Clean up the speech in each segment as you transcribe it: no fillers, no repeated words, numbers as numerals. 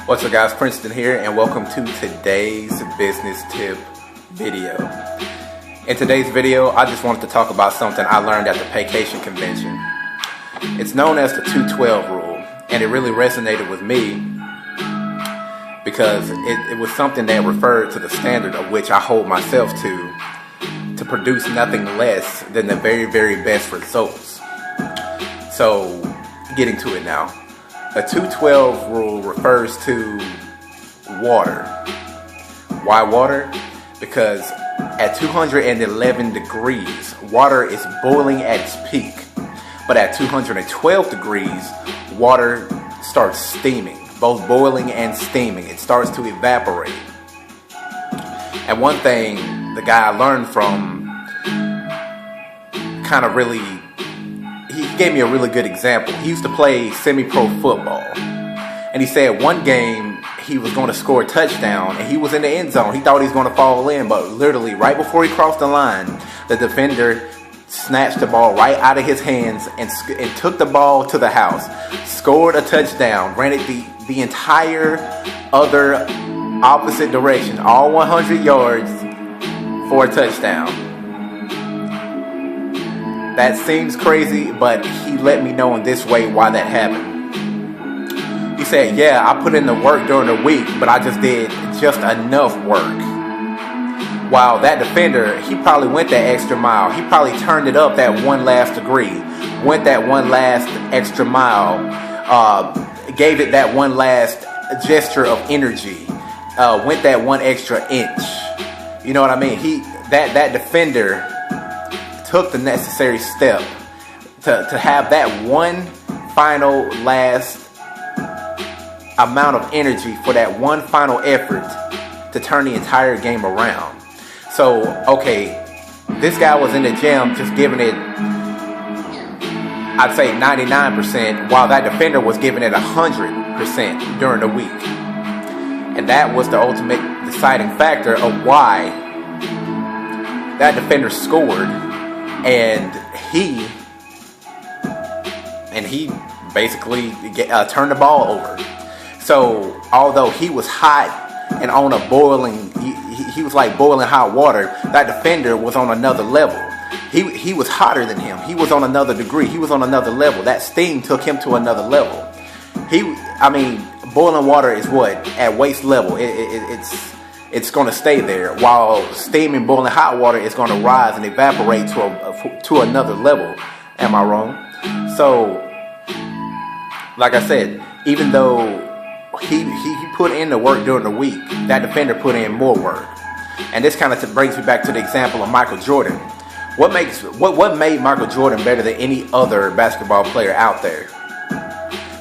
What's up guys, Princeton here, and welcome to today's business tip video. In today's video, I just wanted to talk about something I learned at the Vacation Convention. It's known as the 212 rule, and it really resonated with me because it was something that referred to the standard of which I hold myself to produce nothing less than the very, very best results. So, getting to it now. The 212 rule refers to water. Why water? Because at 211 degrees, water is boiling at its peak. But at 212 degrees, water starts steaming, both boiling and steaming. It starts to evaporate. And one thing the guy I learned from he gave me a really good example. He used to play semi-pro football. And he said one game he was going to score a touchdown and he was in the end zone. He thought he was going to fall in, but literally right before he crossed the line, the defender snatched the ball right out of his hands and took the ball to the house. Scored a touchdown, ran it the entire other opposite direction, all 100 yards for a touchdown. That seems crazy, but he let me know in this way why that happened. He said, yeah, I put in the work during the week, but I just did just enough work. While that defender, he probably went that extra mile. He probably turned it up that one last degree, went that one last extra mile, gave it that one last gesture of energy, went that one extra inch. You know what I mean? That defender took the necessary step to have that one final last amount of energy for that one final effort to turn the entire game around. So, okay, this guy was in the gym just giving it, I'd say 99%, while that defender was giving it 100% during the week. And that was the ultimate deciding factor of why that defender scored. And he basically turned the ball over. So although he was hot and on a boiling, he was like boiling hot water, that defender was on another level. He was hotter than him. He was on another degree. He was on another level. That steam took him to another level. Boiling water is what? At waist level. It's going to stay there, while steaming boiling hot water is going to rise and evaporate to another level. Am I wrong? So, like I said, even though he put in the work during the week, that defender put in more work. And this kind of brings me back to the example of Michael Jordan. What made Michael Jordan better than any other basketball player out there?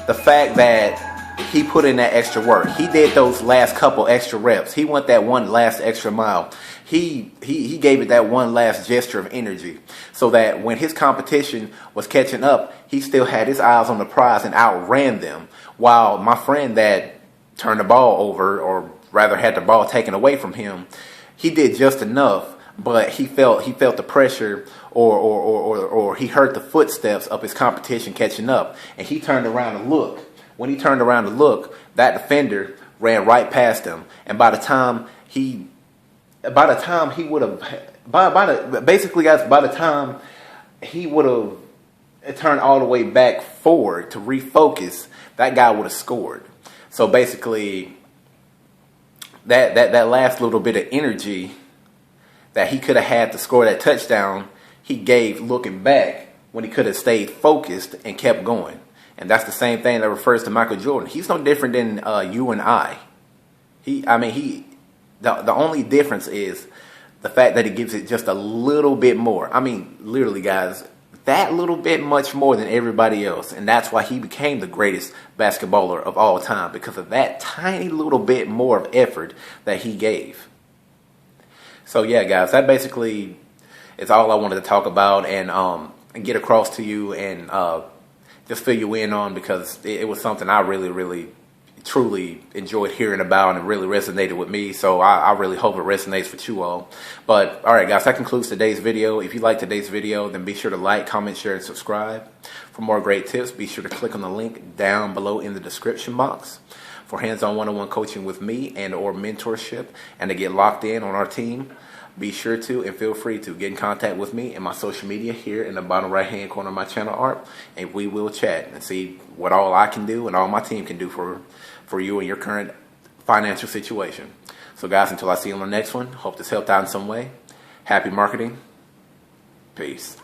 The fact that he put in that extra work. He did those last couple extra reps. He went that one last extra mile. He gave it that one last gesture of energy, so that when his competition was catching up, he still had his eyes on the prize and outran them. While my friend that turned the ball over, or rather had the ball taken away from him, he did just enough, but he felt the pressure, or he heard the footsteps of his competition catching up, and he turned around to look. When he turned around to look, that defender ran right past him, and by the time he would have turned all the way back forward to refocus, that guy would have scored. So basically, that last little bit of energy that he could have had to score that touchdown, he gave looking back when he could have stayed focused and kept going. And that's the same thing that refers to Michael Jordan. He's no different than you and I. The only difference is the fact that he gives it just a little bit more. I mean, literally, guys, that little bit much more than everybody else. And that's why he became the greatest basketballer of all time, because of that tiny little bit more of effort that he gave. So yeah, guys, that basically is all I wanted to talk about and get across to you and just fill you in on, because it was something I really, really truly enjoyed hearing about and really resonated with me. So I really hope it resonates with you all. But all right, guys, that concludes today's video. If you like today's video, then be sure to like, comment, share, and subscribe. For more great tips, be sure to click on the link down below in the description box. For hands-on one-on-one coaching with me and or mentorship, and to get locked in on our team, be sure to and feel free to get in contact with me in my social media here in the bottom right-hand corner of my channel art, and we will chat and see what all I can do and all my team can do for you and your current financial situation. So guys, until I see you on the next one, hope this helped out in some way. Happy marketing. Peace.